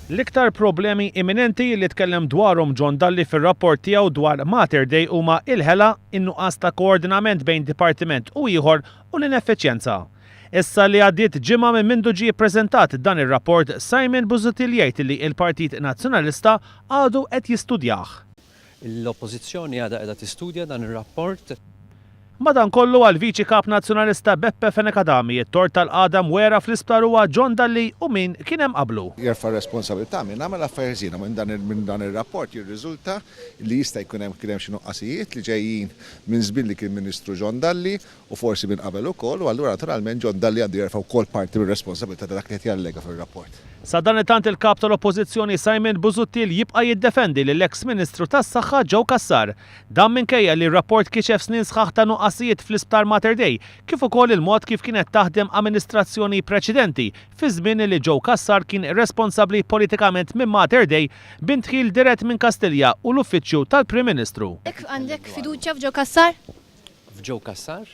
L-iktar problemi imminenti li tkellem dwarhom John Dalli fir-rapport tiegħu dwar Mater Dei huma il-ħela, in-nuqqas ta' koordinament bejn dipartiment u ieħor u l-ineffiċjenza. Issa li għaddiet ġimgħa minn mindu ġie ppreżentat dan ir-rapport, Simon Busuttil jgħid li l-Partit Nazzjonalista għadu qed jistudjah. L-Oppożizzjoni għadha qiegħda tistudja dan ir-rapport. Madankollu għal viċi kap nazzjonalista Beppe Fenekadami it-tort tal-qadam wera fl-isptar huwa John Dalli u min kien hemm qablu. Jerfa' responsabilità minn nagħmel affarijiet minn dan ir-rapport jirriżulta li jista' jkun hemm xi nuqqasijiet li ġejjin minn żmien li kien Ministru John Dalli u forsi minn qabel ukoll u allura naturalment John Dalli għandu jerfa' wkoll parti mir-responsabilità ta' dak li qed jallega fir-rapport. Sa dan it-tant il-kap tal-Oppożizzjoni Simon Busuttil jibqa' jiddefendi lill-eks Ministru tas-Saħħa Joe Cassar. Dan minkejja li r-rapport kixef snin sħaħ ta' nuqqasijiet fl-Isptar Mater Dei, kif ukoll il-mod kif kienet taħdem amministrazzjoni preċedenti fi żmien li Joe Cassar kien responsabbli politikament minn Mater Dei b'intħil dirett minn Kastilja u l-uffiċċju tal-Prim Ministru. Għandek fiduċja f'Joe Cassar? F'Joe Cassar?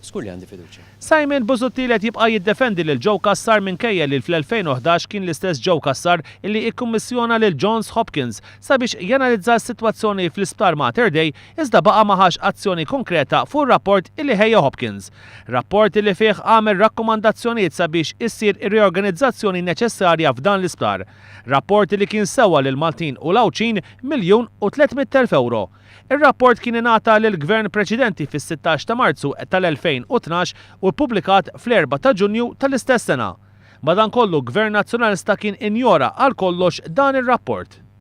Skur li għandi fiduċja. Simon Busuttil qed jibqa' jiddefendi lil Joe Cassar minkejja li fl-2011 kien l-istess Joe Cassar illi ikkummissjona lil Johns Hopkins sabiex janalizza s-sitwazzjoni fl-Isptar Mater Dei iżda baqa' ma ħax azzjoni konkreta fuq rapport illi ħejja Hopkins. Rapport illi fih għamel rakkomandazzjonijiet sabiex issir ir-reorganizzazzjoni neċessarja f'dan l-isptar. Rapport illi kien sewwa lil Maltin u Lawċin €1,300,000. Ir-rapport kien ingħata lill-Gvern preċedenti fis-16 ta' Marzu tal-2012 u ppubblikat fl-4 ta' Ġunju tal-istess sena. Madankollu Gvern Nazzjonalista kien injora għal kollox dan ir-rapport.